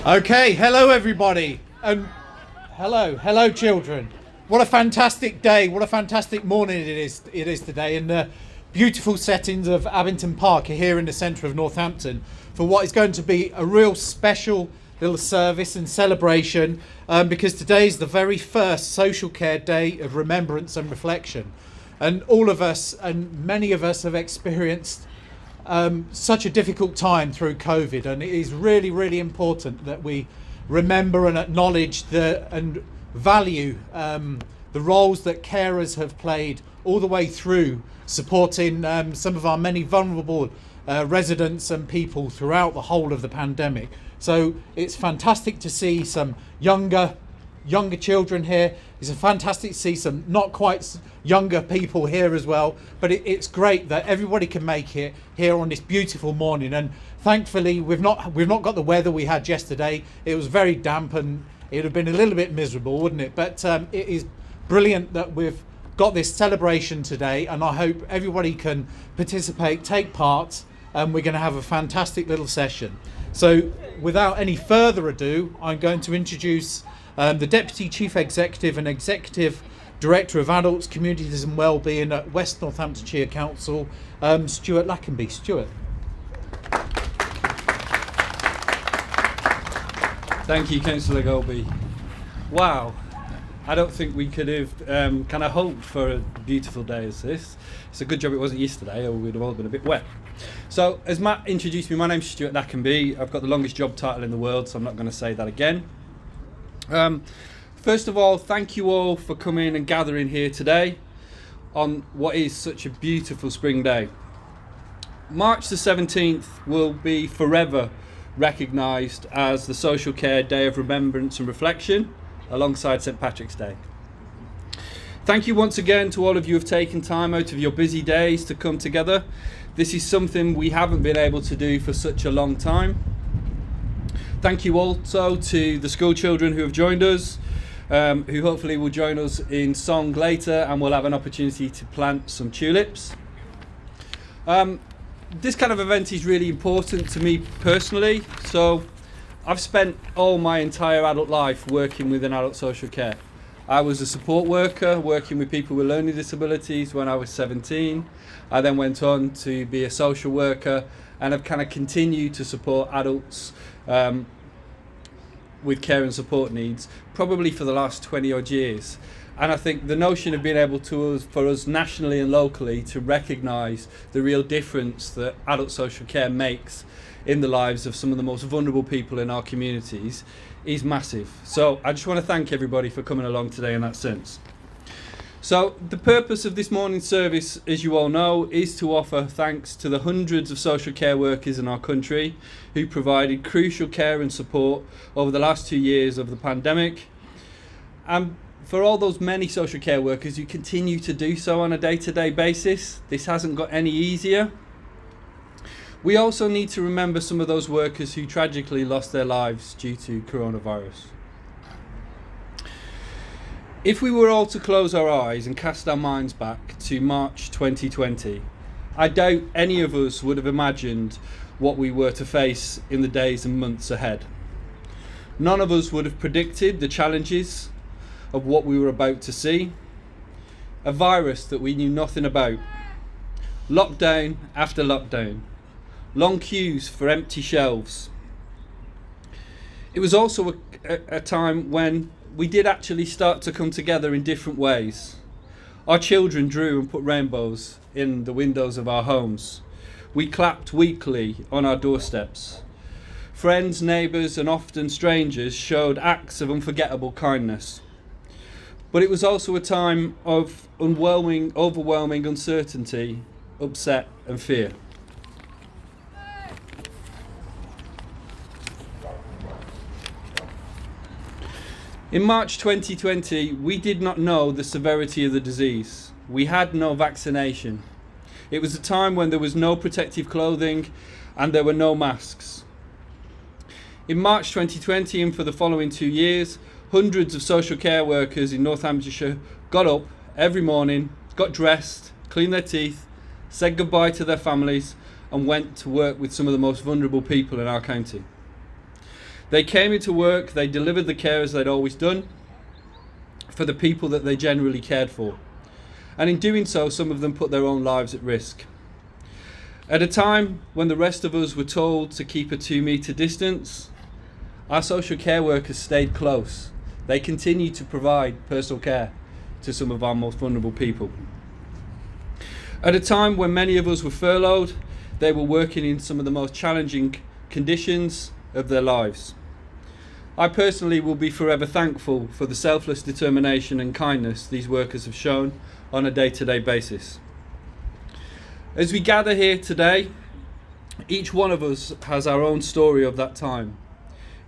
Okay, hello everybody, and hello children. What a fantastic day, what a fantastic morning it is today in the beautiful settings of Abington Park here in the centre of Northampton for what is going to be a real special little service and celebration, because today is the very first social care day of remembrance and reflection, and all of us and many of us have experienced such a difficult time through COVID, and it is really important that we remember and acknowledge and value the roles that carers have played all the way through supporting some of our many vulnerable residents and people throughout the whole of the pandemic. So it's fantastic to see some younger children here. It's fantastic to see some not quite younger people here as well, but it's great that everybody can make it here on this beautiful morning. And thankfully we've not got the weather we had yesterday. It was very damp and it would have been a little bit miserable, wouldn't it? But it is brilliant that we've got this celebration today, and I hope everybody can participate, take part, and we're going to have a fantastic little session. So without any further ado, I'm going to introduce the Deputy Chief Executive and Executive Director of Adults, Communities and Wellbeing at West Northamptonshire Council, Stuart Lackenby. Stuart. Thank you, Councillor Golby. Wow, I don't think we could have kind of hoped for a beautiful day as this. It's a good job it wasn't yesterday, or we'd have all been a bit wet. So, as Matt introduced me, my name's Stuart Lackenby. I've got the longest job title in the world, so I'm not going to say that again. First of all, thank you all for coming and gathering here today on what is such a beautiful spring day. March the 17th will be forever recognised as the Social Care Day of Remembrance and Reflection, alongside St Patrick's Day. Thank you once again to all of you who have taken time out of your busy days to come together. This is something we haven't been able to do for such a long time. Thank you also to the school children who have joined us, who hopefully will join us in song later, and we'll have an opportunity to plant some tulips. This kind of event is really important to me personally. So I've spent all my entire adult life working within adult social care. I was a support worker working with people with learning disabilities when I was 17. I then went on to be a social worker, and I've kind of continued to support adults with care and support needs probably for the last 20 odd years. And I think the notion of being able for us nationally and locally to recognise the real difference that adult social care makes in the lives of some of the most vulnerable people in our communities is massive. So I just want to thank everybody for coming along today in that sense. So the purpose of this morning's service, as you all know, is to offer thanks to the hundreds of social care workers in our country who provided crucial care and support over the last 2 years of the pandemic, and for all those many social care workers who continue to do so on a day-to-day basis. This hasn't got any easier. We also need to remember some of those workers who tragically lost their lives due to coronavirus. If we were all to close our eyes and cast our minds back to March 2020, I doubt any of us would have imagined what we were to face in the days and months ahead. None of us would have predicted the challenges of what we were about to see. A virus that we knew nothing about. Lockdown after lockdown. Long queues for empty shelves. It was also a time when we did actually start to come together in different ways. Our children drew and put rainbows in the windows of our homes. We clapped weekly on our doorsteps. Friends, neighbours and often strangers showed acts of unforgettable kindness. But it was also a time of overwhelming uncertainty, upset and fear. In March 2020, we did not know the severity of the disease. We had no vaccination. It was a time when there was no protective clothing and there were no masks. In March 2020 and for the following 2 years, hundreds of social care workers in Northamptonshire got up every morning, got dressed, cleaned their teeth said goodbye to their families, and went to work with some of the most vulnerable people in our county. They came into work, they delivered the care as they'd always done for the people that they generally cared for. And in doing so, some of them put their own lives at risk. At a time when the rest of us were told to keep a 2-metre distance, our social care workers stayed close. They continued to provide personal care to some of our most vulnerable people. At a time when many of us were furloughed, they were working in some of the most challenging conditions of their lives. I personally will be forever thankful for the selfless determination and kindness these workers have shown on a day-to-day basis. As we gather here today, each one of us has our own story of that time.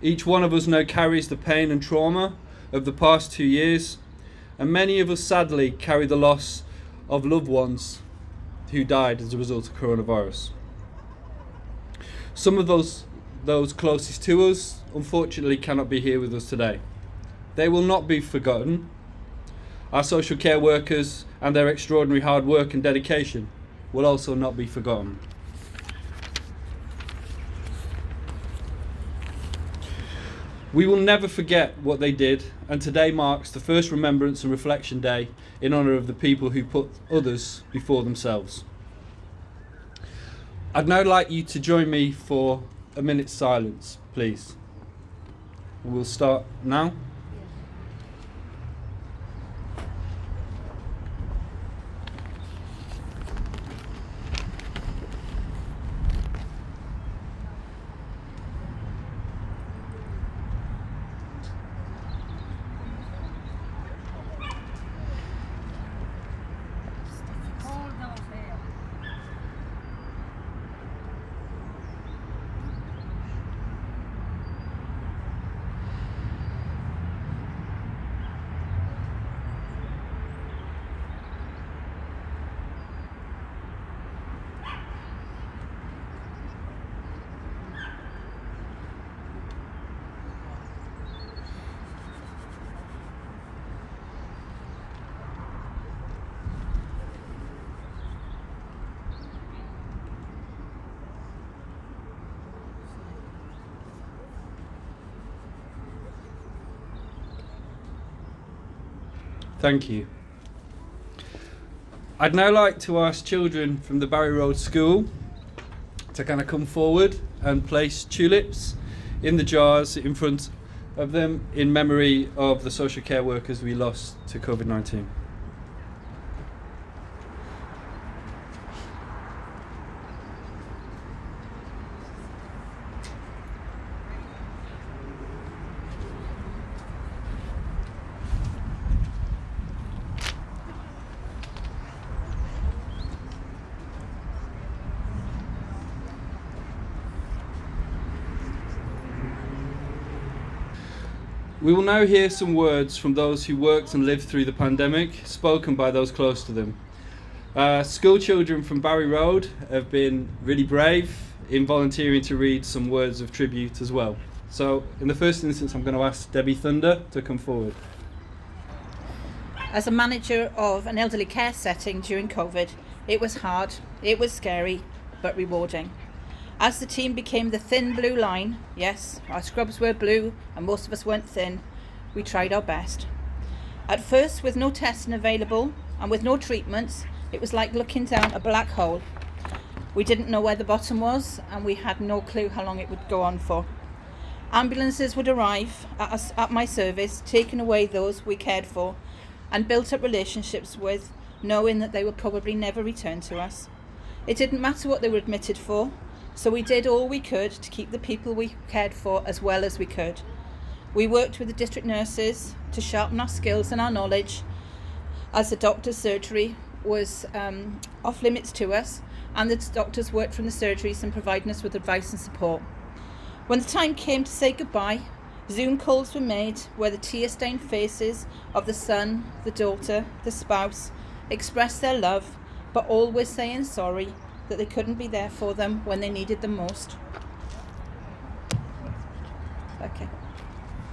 Each one of us now carries the pain and trauma of the past 2 years, and many of us sadly carry the loss of loved ones who died as a result of coronavirus. Some of those closest to us unfortunately cannot be here with us today. They will not be forgotten. Our social care workers and their extraordinary hard work and dedication will also not be forgotten. We will never forget what they did, and today marks the first Remembrance and Reflection Day in honour of the people who put others before themselves. I'd now like you to join me for a minute's silence, please. We'll start now. Thank you. I'd now like to ask children from the Barry Road School to kind of come forward and place tulips in the jars in front of them in memory of the social care workers we lost to COVID-19. We will now hear some words from those who worked and lived through the pandemic, spoken by those close to them. School children from Barry Road have been really brave in volunteering to read some words of tribute as well. So in the first instance, I'm going to ask Debbie Thunder to come forward. As a manager of an elderly care setting during COVID, it was hard, it was scary, but rewarding. As the team became the thin blue line, yes, our scrubs were blue and most of us weren't thin, we tried our best. At first, with no testing available and with no treatments, it was like looking down a black hole. We didn't know where the bottom was and we had no clue how long it would go on for. Ambulances would arrive at my service, taking away those we cared for and built up relationships with, knowing that they would probably never return to us. It didn't matter what they were admitted for, so we did all we could to keep the people we cared for as well as we could. We worked with the district nurses to sharpen our skills and our knowledge, as the doctor's surgery was off limits to us, and the doctors worked from the surgeries and providing us with advice and support. When the time came to say goodbye, Zoom calls were made where the tear-stained faces of the son, the daughter, the spouse expressed their love, but always saying sorry that they couldn't be there for them when they needed them most. Okay,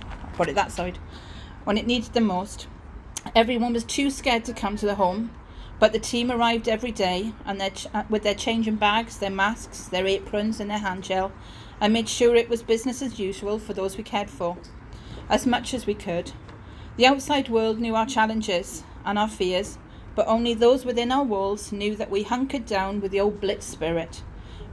I'll put it that side. When it needed them most. Everyone was too scared to come to the home, But the team arrived every day and with their changing bags, their masks, their aprons and their hand gel, and made sure it was business as usual for those we cared for, as much as we could. The outside world knew our challenges and our fears, but only those within our walls knew that we hunkered down with the old Blitz spirit.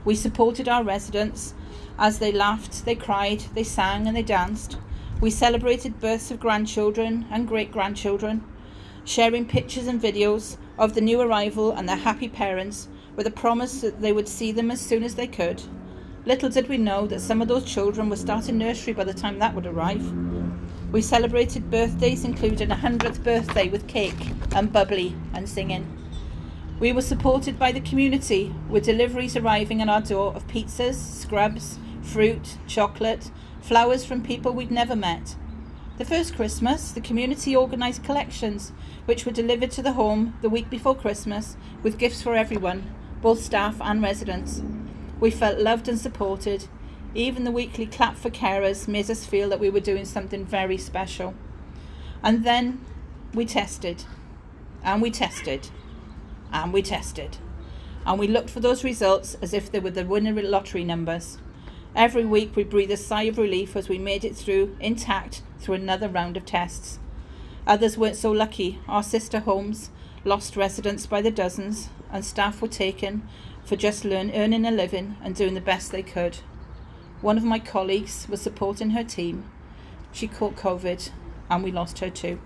We supported our residents as they laughed, they cried, they sang and they danced. We celebrated births of grandchildren and great-grandchildren, sharing pictures and videos of the new arrival and their happy parents with a promise that they would see them as soon as they could. Little did we know that some of those children were starting nursery by the time that would arrive. We celebrated birthdays, including a 100th birthday with cake and bubbly and singing. We were supported by the community with deliveries arriving at our door of pizzas, scrubs, fruit, chocolate, flowers from people we'd never met. The first Christmas, the community organised collections which were delivered to the home the week before Christmas with gifts for everyone, both staff and residents. We felt loved and supported. Even the weekly clap for carers made us feel that we were doing something very special. And then we tested, and we tested, and we tested. And we looked for those results as if they were the winner lottery numbers. Every week we breathed a sigh of relief as we made it through intact through another round of tests. Others weren't so lucky. Our sister homes lost residents by the dozens, and staff were taken for just earning a living and doing the best they could. One of my colleagues was supporting her team. She caught COVID and we lost her too.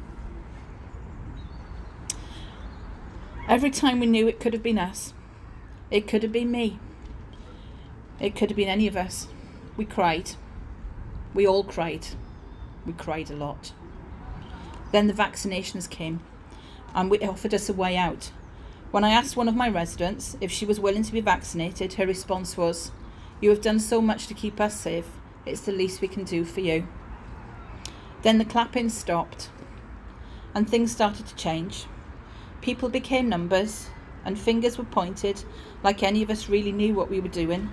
Every time we knew it could have been us. It could have been me. It could have been any of us. We cried. We all cried. We cried a lot. Then the vaccinations came and it offered us a way out. When I asked one of my residents if she was willing to be vaccinated, her response was, "You have done so much to keep us safe. It's the least we can do for you." Then the clapping stopped and things started to change. People became numbers and fingers were pointed like any of us really knew what we were doing.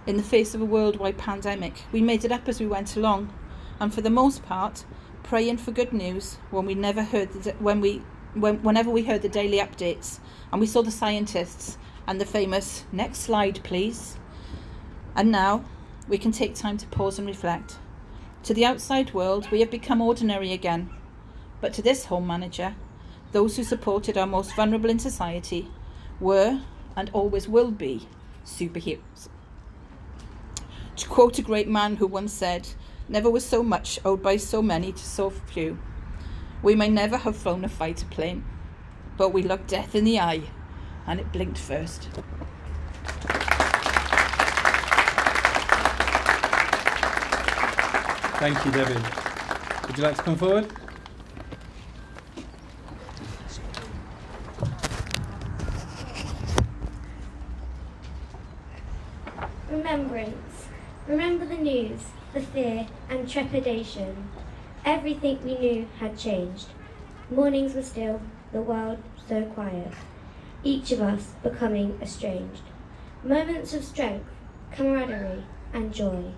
In the face of a worldwide pandemic, we made it up as we went along, and for the most part, praying for good news when we never heard whenever we heard the daily updates and we saw the scientists and the famous "next slide please." And now we can take time to pause and reflect. To the outside world, we have become ordinary again, but to this home manager, those who supported our most vulnerable in society were and always will be superheroes. To quote a great man who once said, "Never was so much owed by so many to so few." We may never have flown a fighter plane, but we looked death in the eye and it blinked first. Thank you, Debbie. Would you like to come forward? Remembrance. Remember the news, the fear and trepidation. Everything we knew had changed. Mornings were still, the world so quiet. Each of us becoming estranged. Moments of strength, camaraderie and joy.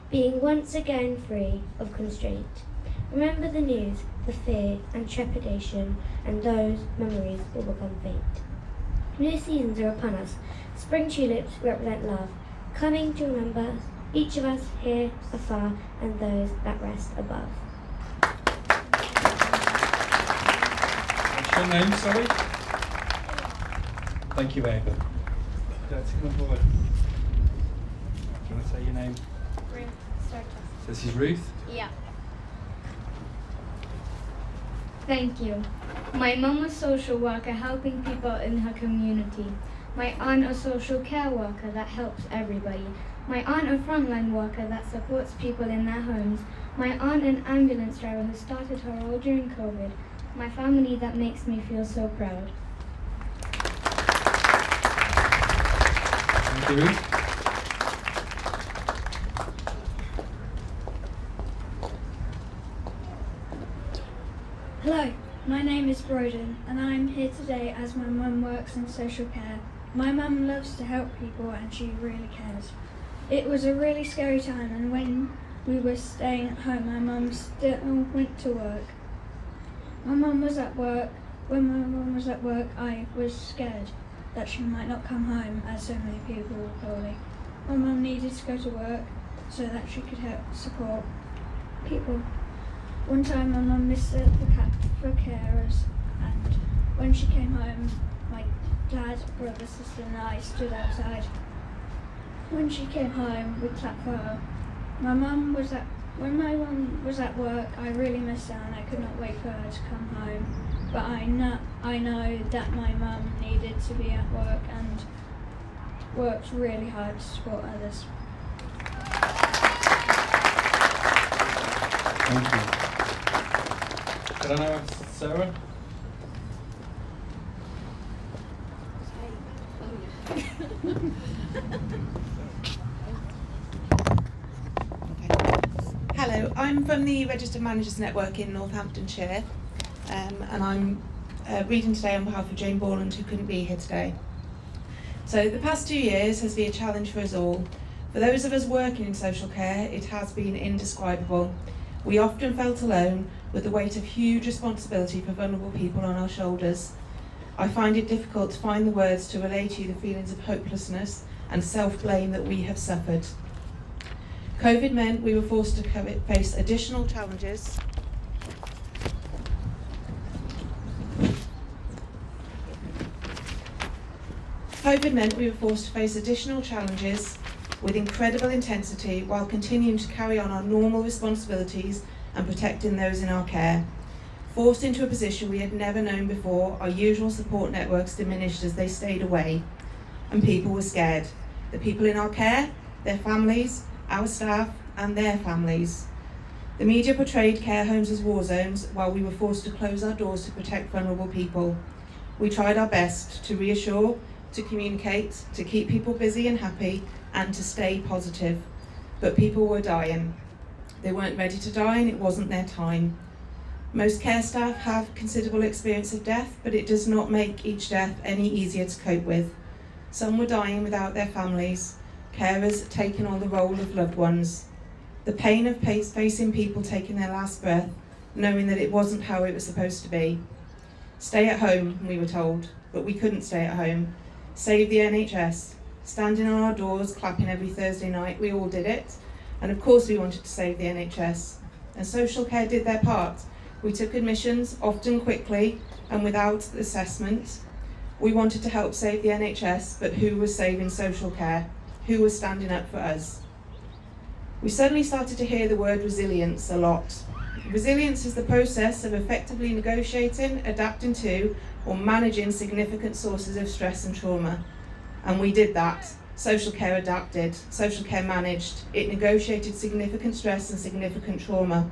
Being once again free of constraint. Remember the news, the fear and trepidation, and those memories will become faint. New seasons are upon us. Spring tulips represent love, coming to remember each of us here afar and those that rest above. What's your name, sorry? Thank you, Ava. Would you like to come forward? Do you want to say your name? Ruth, This is Ruth. yeah. Thank you. My mum was social worker helping people in her community. My aunt a social care worker that helps everybody. My aunt a frontline worker that supports people in their homes. My aunt an ambulance driver who started her role during COVID. My family that makes me feel so proud. Thank you, Ruth. Hello, my name is Broden and I'm here today as my mum works in social care. My mum loves to help people and she really cares. It was a really scary time and when we were staying at home my mum still went to work. My mum was at work When my mum was at work, I was scared that she might not come home, as so many people were poorly. My mum needed to go to work so that she could help support people. One time my mum missed the cap for carers, and when she came home, my dad, brother, sister and I stood outside. When she came home, we clapped for her. When my mum was at work, I really missed her and I could not wait for her to come home. But I know that my mum needed to be at work and worked really hard to support others. Thank you. Can I now ask Sarah? Hello, I'm from the Registered Managers Network in Northamptonshire, and I'm reading today on behalf of Jane Borland, who couldn't be here today. So the past 2 years has been a challenge for us all. For those of us working in social care, it has been indescribable. We often felt alone with the weight of huge responsibility for vulnerable people on our shoulders. I find it difficult to find the words to relay to you the feelings of hopelessness and self-blame that we have suffered. COVID meant we were forced to face additional challenges. COVID meant we were forced to face additional challenges with incredible intensity while continuing to carry on our normal responsibilities and protecting those in our care. Forced into a position we had never known before, our usual support networks diminished as they stayed away, and people were scared. The people in our care, their families, our staff and their families. The media portrayed care homes as war zones while we were forced to close our doors to protect vulnerable people. We tried our best to reassure, to communicate, to keep people busy and happy and to stay positive. But people were dying. They weren't ready to die and it wasn't their time. Most care staff have considerable experience of death, but it does not make each death any easier to cope with. Some were dying without their families, carers taking on the role of loved ones. The pain of facing people taking their last breath, knowing that it wasn't how it was supposed to be. Stay at home, we were told, but we couldn't stay at home. Save the NHS. Standing on our doors, clapping every Thursday night, we all did it. And of course we wanted to save the NHS. And social care did their part. We took admissions, often quickly and without assessment. We wanted to help save the NHS, but who was saving social care? Who was standing up for us? We suddenly started to hear the word resilience a lot. Resilience is the process of effectively negotiating, adapting to, or managing significant sources of stress and trauma. And we did that. Social care adapted, social care managed. It negotiated significant stress and significant trauma.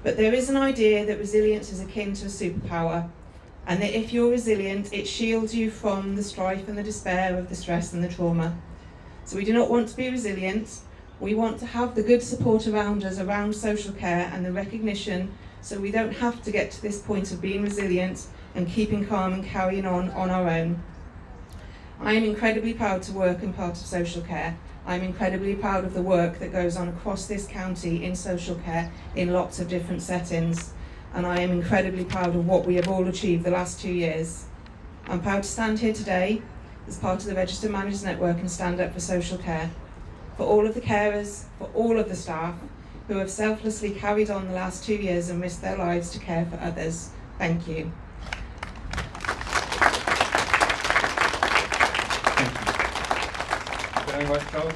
But there is an idea that resilience is akin to a superpower, and that if you're resilient, it shields you from the strife and the despair of the stress and the trauma. So we do not want to be resilient. We want to have the good support around us, around social care, and the recognition so we don't have to get to this point of being resilient and keeping calm and carrying on our own. I am incredibly proud to work in part of social care. I'm incredibly proud of the work that goes on across this county in social care in lots of different settings. And I am incredibly proud of what we have all achieved the last 2 years. I'm proud to stand here today as part of the Registered Managers Network and stand up for social care. For all of the carers, for all of the staff who have selflessly carried on the last 2 years and risked their lives to care for others. Thank you. Can I invite Charles?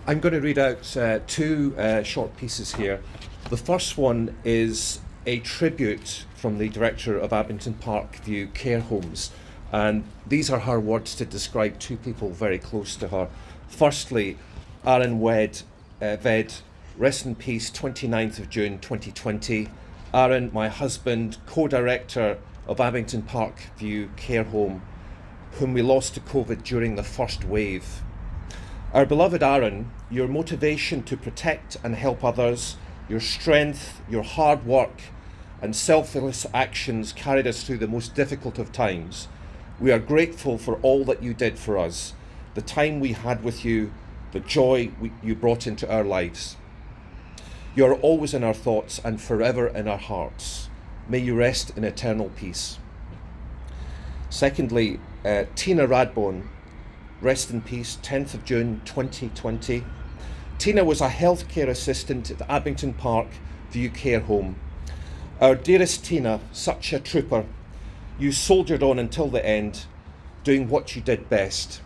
I'm going to read out two short pieces here. The first one is a tribute from the director of Abington Park View Care Homes, and these are her words to describe two people very close to her. Firstly, Aaron Ved, rest in peace, 29th of June 2020. Aaron, my husband, co-director of Abington Park View Care Home, whom we lost to COVID during the first wave. Our beloved Aaron, your motivation to protect and help others, your strength, your hard work and selfless actions carried us through the most difficult of times. We are grateful for all that you did for us. the time we had with you, the joy you brought into our lives. You are always in our thoughts and forever in our hearts. May you rest in eternal peace. Secondly, Tina Radbone, rest in peace, 10th of June 2020. Tina was a healthcare assistant at the Abington Park View Care Home. Our dearest Tina, such a trooper, you soldiered on until the end, doing what you did best.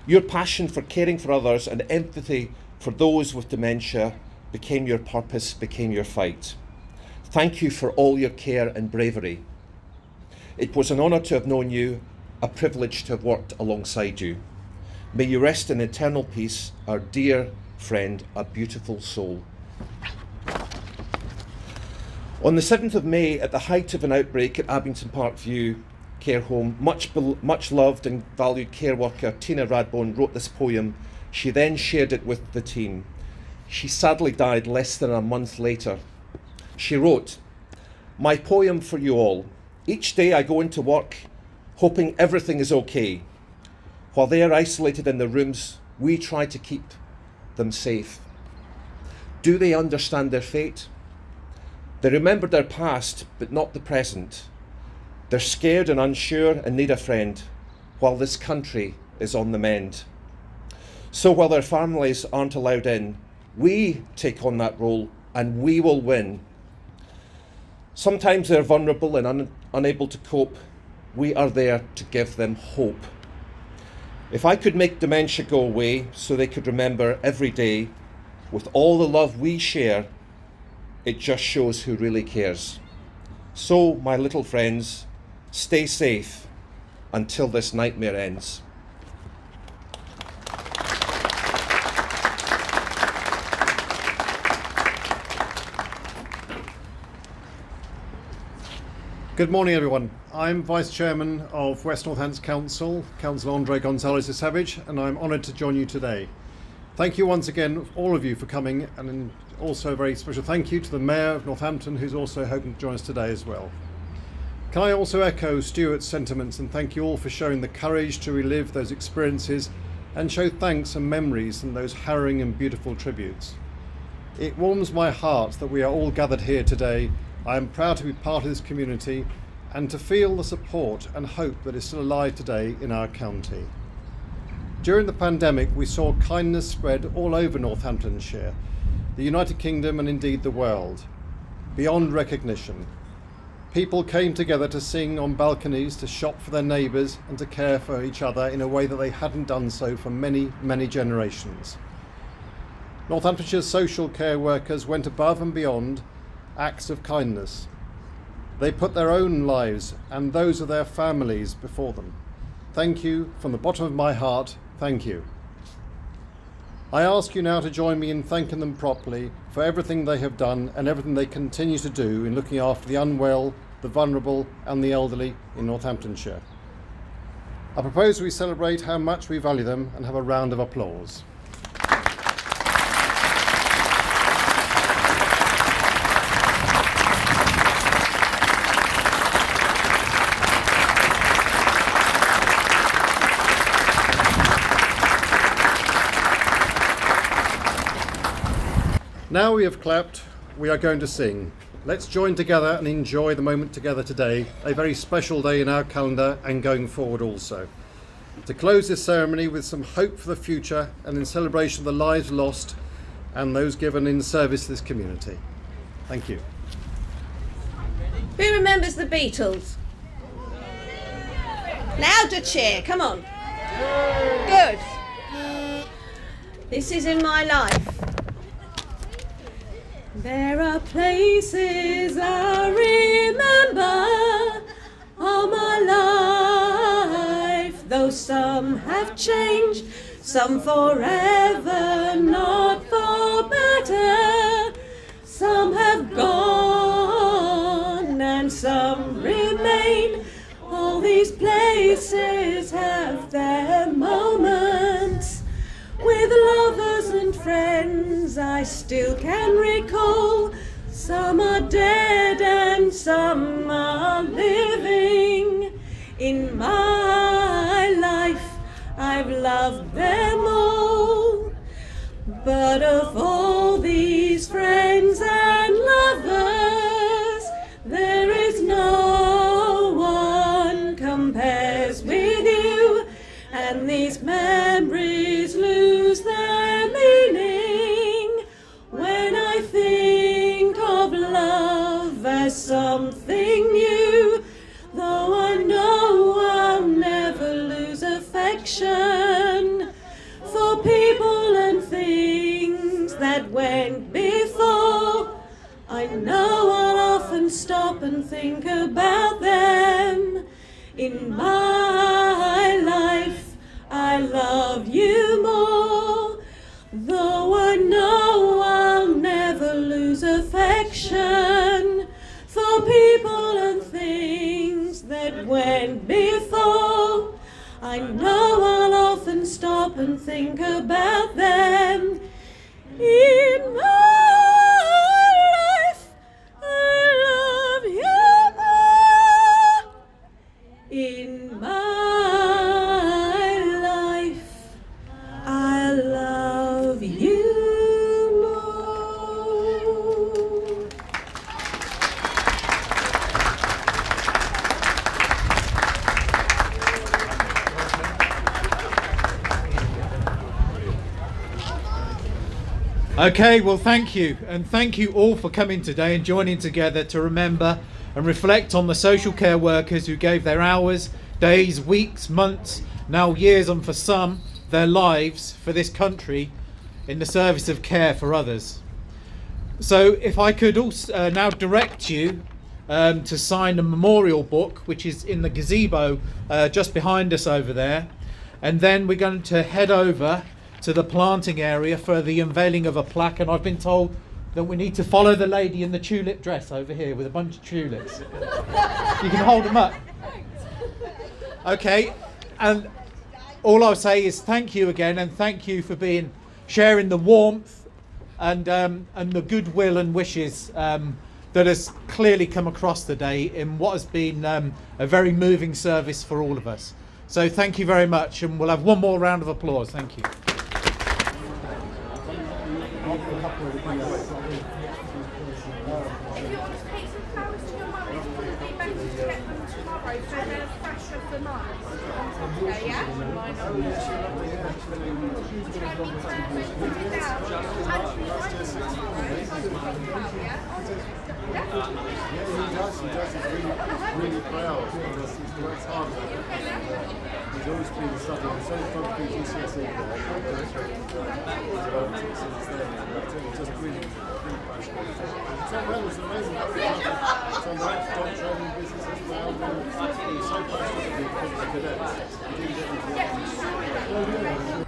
Your passion for caring for others and empathy for those with dementia became your purpose, became your fight. Thank you for all your care and bravery. It was an honour to have known you, a privilege to have worked alongside you. May you rest in eternal peace, our dear friend, a beautiful soul. On the 7th of May, at the height of an outbreak at Abington Park View Care Home, much loved and valued care worker Tina Radbone wrote this poem. She then shared it with the team. She sadly died less than a month later. She wrote, "My poem for you all. Each day I go into work hoping everything is okay. While they are isolated in their rooms, we try to keep them safe. Do they understand their fate? They remember their past, but not the present. They're scared and unsure and need a friend, while this country is on the mend. So while their families aren't allowed in, we take on that role and we will win. Sometimes they're vulnerable and unable to cope. We are there to give them hope. If I could make dementia go away so they could remember every day, with all the love we share, it just shows who really cares. So, my little friends, stay safe until this nightmare ends." Good morning, everyone. I'm Vice Chairman of West Northamptonshire Council, Councillor Andre Gonzalez de Savage, and I'm honoured to join you today. Thank you once again, all of you, for coming, and also a very special thank you to the Mayor of Northampton, who's also hoping to join us today as well. Can I also echo Stuart's sentiments and thank you all for showing the courage to relive those experiences and show thanks and memories and those harrowing and beautiful tributes. It warms my heart that we are all gathered here today. I am proud to be part of this community and to feel the support and hope that is still alive today in our county. During the pandemic, we saw kindness spread all over Northamptonshire, the United Kingdom and indeed the world, beyond recognition. People came together to sing on balconies, to shop for their neighbours and to care for each other in a way that they hadn't done so for many, many generations. Northamptonshire's social care workers went above and beyond acts of kindness. They put their own lives and those of their families before them. Thank you from the bottom of my heart, thank you. I ask you now to join me in thanking them properly for everything they have done and everything they continue to do in looking after the unwell, the vulnerable and the elderly in Northamptonshire. I propose we celebrate how much we value them and have a round of applause. Now we have clapped, we are going to sing. Let's join together and enjoy the moment together today, a very special day in our calendar and going forward also. To close this ceremony with some hope for the future and in celebration of the lives lost and those given in service to this community. Thank you. Who remembers the Beatles? Louder cheer, come on. Good. This is In My Life. There are places I remember all my life, though some have changed, some forever, not for better. Some have gone and some remain. All these places have their moments. With lovers and friends I still can recall. Some are dead and some are living. In my life I've loved But of all these friends and lovers, there is no one compares with you, and these memories lose their meaning when I think of love as something new. Though I know I'll never lose affection for people and things that went before, I know I'll often stop and think about them. In my life, I love you more. Though I know I'll never lose affection for people and things that went before, I know I'll often stop and think about them. In my life, I love you more. In my life, I love you more. Okay, well, thank you. And thank you all for coming today and joining together to remember and reflect on the social care workers who gave their hours, days, weeks, months, now years, and for some, their lives for this country in the service of care for others. So if I could also now direct you to sign a memorial book, which is in the gazebo just behind us over there. And then we're going to head over to the planting area for the unveiling of a plaque, and I've been told that we need to follow the lady in the tulip dress over here with a bunch of tulips. You can hold them up. Okay, and all I'll say is thank you again, and thank you for sharing the warmth and the goodwill and wishes that has clearly come across today in what has been a very moving service for all of us. So thank you very much, and we'll have one more round of applause. Thank you. If you want to take some flowers to your mum, it would be better to get them tomorrow so they're fresher for mine on Saturday, yeah? Would you like me to put it down? Actually, I can tomorrow, if I can come out, yeah? Really proud. He's worked hard. He's always been studying. He's only from GCSE. Just really passionate. So well, it's amazing. So much dog training business as well. He's so passionate about the cadets. He didn't get into it.